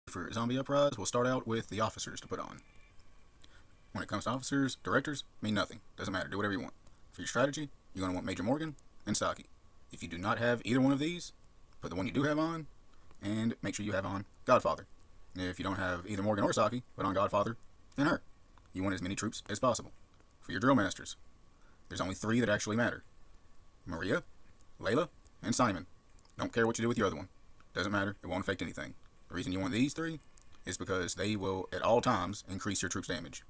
For Zombie Uprise, we'll start out with the officers to put on. When it comes to officers, directors mean nothing. Doesn't matter. Do whatever you want. For your strategy, you're going to want Major Morgan and Saki. If you do not have either one of these, put the one you do have on, and make sure you have on Godfather. If you don't have either Morgan or Saki, put on Godfather and her. You want as many troops as possible. For your drill masters, there's only 3 that actually matter. Maria, Layla, and Simon. Don't care what you do with your other one. Doesn't matter. It won't affect anything. The reason you want these 3 is because they will, at all times, increase your troops' damage.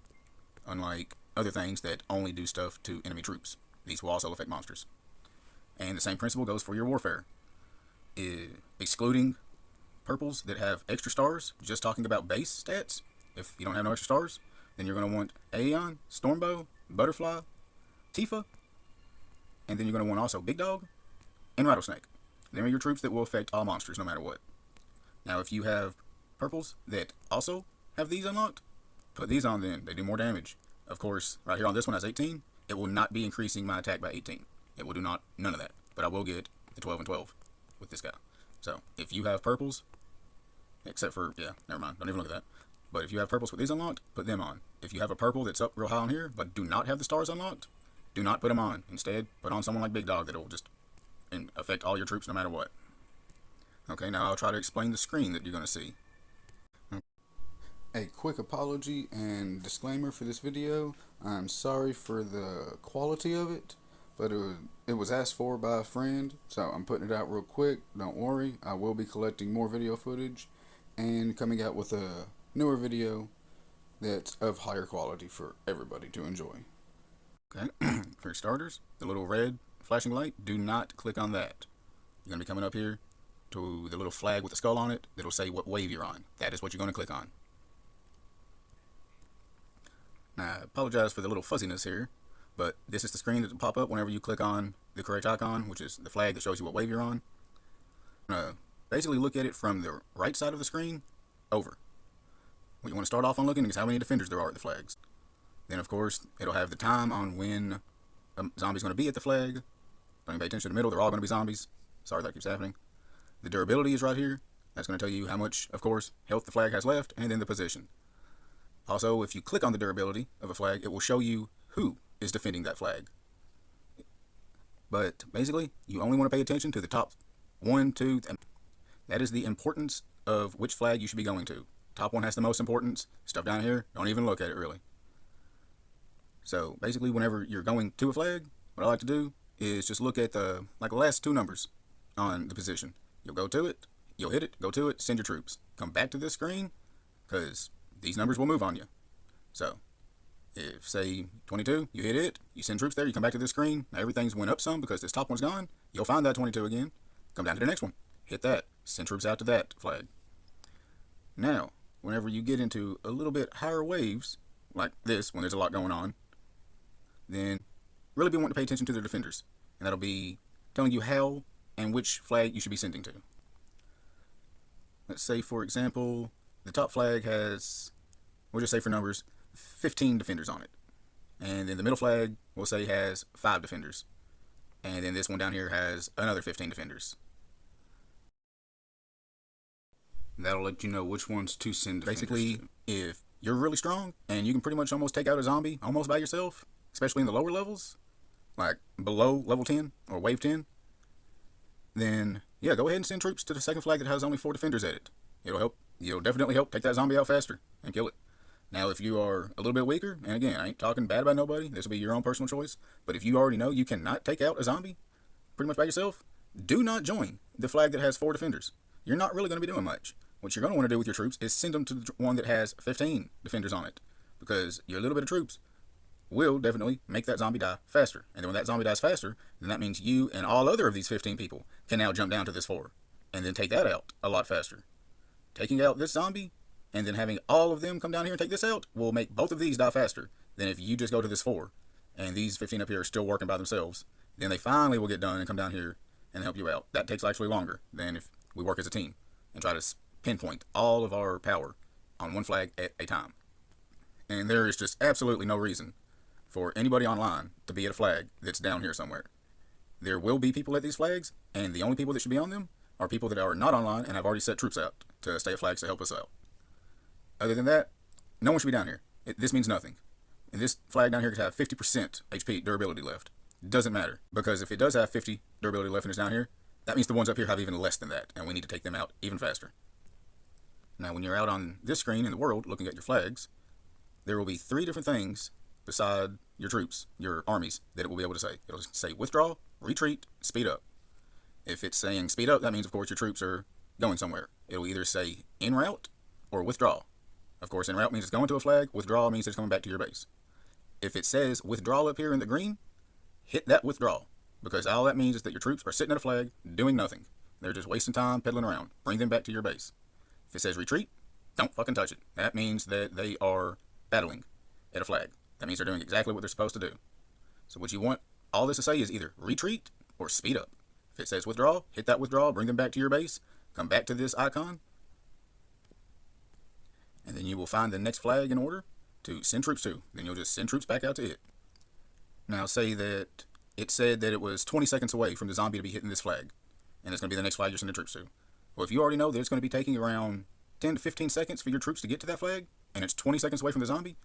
Unlike other things that only do stuff to enemy troops. These will also affect monsters. And the same principle goes for your warfare. Excluding purples that have extra stars, just talking about base stats, if you don't have no extra stars, then you're going to want Aeon, Stormbow, Butterfly, Tifa, and then you're going to want also Big Dog and Rattlesnake. Them are your troops that will affect all monsters no matter what. Now if you have purples that also have these unlocked, put these on then. They do more damage. Of course, right here on this one has 18. It will not be increasing my attack by 18. It will do none of that. But I will get the 12 and 12 with this guy. So if you have purples, except for, yeah, never mind. Don't even look at that. But if you have purples with these unlocked, put them on. If you have a purple that's up real high on here, but do not have the stars unlocked, do not put them on. Instead, put on someone like Big Dog that will just affect all your troops no matter what. Okay, now I'll try to explain the screen that you're going to see. A quick apology and disclaimer for this video. I'm sorry for the quality of it, but it was asked for by a friend, so I'm putting it out real quick. Don't worry, I will be collecting more video footage and coming out with a newer video that's of higher quality for everybody to enjoy. Okay, for starters, the little red flashing light, do not click on that. You're going to be coming up here to the little flag with the skull on it that'll say what wave you're on. That is what you're going to click on. Now, I apologize for the little fuzziness here, but this is the screen that will pop up whenever you click on the correct icon, which is the flag that shows you what wave you're on. Basically look at it from the right side of the screen over. What you want to start off on looking is how many defenders there are at the flags. Then, of course, it'll have the time on when a zombie's going to be at the flag. Don't even pay attention to the middle. They're all going to be zombies. Sorry that keeps happening. The durability is right here. That's going to tell you how much, of course, health the flag has left, and then the position. Also, if you click on the durability of a flag, it will show you who is defending that flag. But basically, you only want to pay attention to the top 1, 2, that is the importance of which flag you should be going to. Top one has the most importance. Stuff down here, don't even look at it really. So basically, whenever you're going to a flag, what I like to do is just look at the last 2 numbers on the position. You'll go to it, you'll hit it, go to it, send your troops. Come back to this screen, because these numbers will move on you. So, if, say, 22, you hit it, you send troops there, you come back to this screen, now everything's went up some because this top one's gone, you'll find that 22 again, come down to the next one, hit that, send troops out to that flag. Now, whenever you get into a little bit higher waves, like this, when there's a lot going on, then really be wanting to pay attention to the defenders. And that'll be telling you how and which flag you should be sending to. Let's say, for example, the top flag has, we'll just say for numbers, 15 defenders on it. And then the middle flag, we'll say, has 5 defenders. And then this one down here has another 15 defenders. That'll let you know which ones to send defenders. Basically, if you're really strong and you can pretty much almost take out a zombie almost by yourself, especially in the lower levels, like below level 10 or wave 10, then yeah, go ahead and send troops to the second flag that has only 4 defenders at it. It'll help. It'll definitely help take that zombie out faster and kill it. Now, if you are a little bit weaker, and again, I ain't talking bad about nobody, this will be your own personal choice, but if you already know you cannot take out a zombie pretty much by yourself, do not join the flag that has 4 defenders. You're not really going to be doing much. What you're going to want to do with your troops is send them to the one that has 15 defenders on it, because your little bit of troops will definitely make that zombie die faster. And then when that zombie dies faster, then that means you and all other of these 15 people can now jump down to this 4 and then take that out a lot faster. Taking out this zombie and then having all of them come down here and take this out will make both of these die faster than if you just go to this 4 and these 15 up here are still working by themselves. Then they finally will get done and come down here and help you out. That takes actually longer than if we work as a team and try to pinpoint all of our power on one flag at a time. And there is just absolutely no reason for anybody online to be at a flag that's down here somewhere. There will be people at these flags, and the only people that should be on them are people that are not online and have already set troops out to stay at flags to help us out. Other than that, no one should be down here. This means nothing. And this flag down here could have 50% HP durability left. It doesn't matter, because if it does have 50 durability left and it's down here, that means the ones up here have even less than that, and we need to take them out even faster. Now, when you're out on this screen in the world looking at your flags, there will be 3 different things beside your troops, your armies, that it will be able to say. It'll say withdraw, retreat, speed up. If it's saying speed up, that means, of course, your troops are going somewhere. It'll either say en route or withdraw. Of course, en route means it's going to a flag. Withdraw means it's coming back to your base. If it says withdraw up here in the green, hit that withdraw, because all that means is that your troops are sitting at a flag doing nothing. They're just wasting time peddling around. Bring them back to your base. If it says retreat, don't fucking touch it. That means that they are battling at a flag. That means they're doing exactly what they're supposed to do. So what you want all this to say is either retreat or speed up. If it says withdraw, hit that withdraw, bring them back to your base, come back to this icon, and then you will find the next flag in order to send troops to. Then you'll just send troops back out to it. Now say that it said that it was 20 seconds away from the zombie to be hitting this flag, and it's going to be the next flag you're sending troops to. Well, if you already know that it's going to be taking around 10 to 15 seconds for your troops to get to that flag, and it's 20 seconds away from the zombie,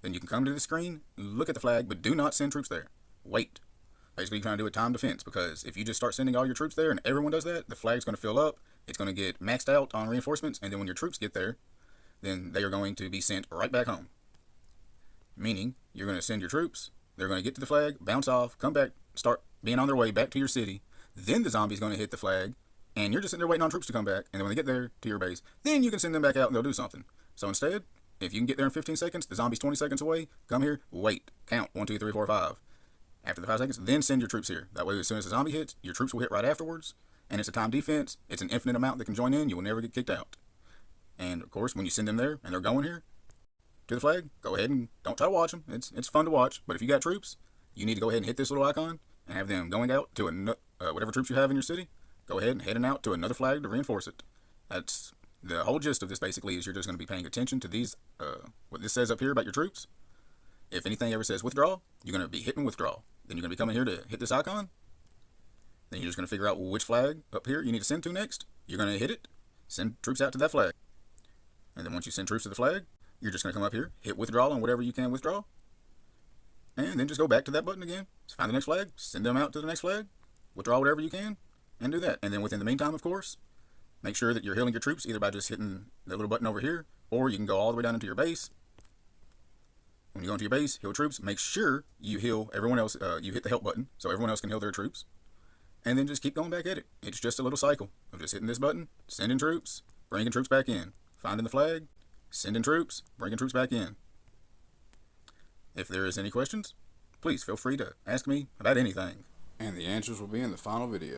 then you can come to the screen, look at the flag, but do not send troops there. Wait. Basically, you're trying to do a time defense, because if you just start sending all your troops there and everyone does that, the flag's going to fill up, it's going to get maxed out on reinforcements, and then when your troops get there, then they are going to be sent right back home. Meaning, you're going to send your troops, they're going to get to the flag, bounce off, come back, start being on their way back to your city, then the zombie's going to hit the flag, and you're just sitting there waiting on troops to come back, and then when they get there to your base, then you can send them back out and they'll do something. So instead, if you can get there in 15 seconds, the zombie's 20 seconds away, come here, wait, count, 1, 2, 3, 4, 5. After the 5 seconds, then send your troops here. That way, as soon as the zombie hits, your troops will hit right afterwards, and it's a time defense, it's an infinite amount that can join in, you will never get kicked out. And of course, when you send them there, and they're going here, to the flag, go ahead and don't try to watch them, it's fun to watch, but if you got troops, you need to go ahead and hit this little icon, and have them going out to whatever troops you have in your city, go ahead and heading out to another flag to reinforce it. That's the whole gist of this. Basically, is you're just going to be paying attention to these, what this says up here about your troops. If anything ever says withdraw, you're going to be hitting withdraw. Then you're going to be coming here to hit this icon. Then you're just going to figure out which flag up here you need to send to next. You're going to hit it, send troops out to that flag. And then once you send troops to the flag, you're just going to come up here, hit withdraw on whatever you can withdraw, and then just go back to that button again. Just find the next flag, send them out to the next flag, withdraw whatever you can, and do that. And then within the meantime, of course, make sure that you're healing your troops either by just hitting the little button over here, or you can go all the way down into your base. When you go into your base, heal troops, make sure you heal everyone else, you hit the help button, so everyone else can heal their troops. And then just keep going back at it. It's just a little cycle of just hitting this button, sending troops, bringing troops back in, finding the flag, sending troops, bringing troops back in. If there is any questions, please feel free to ask me about anything. And the answers will be in the final video.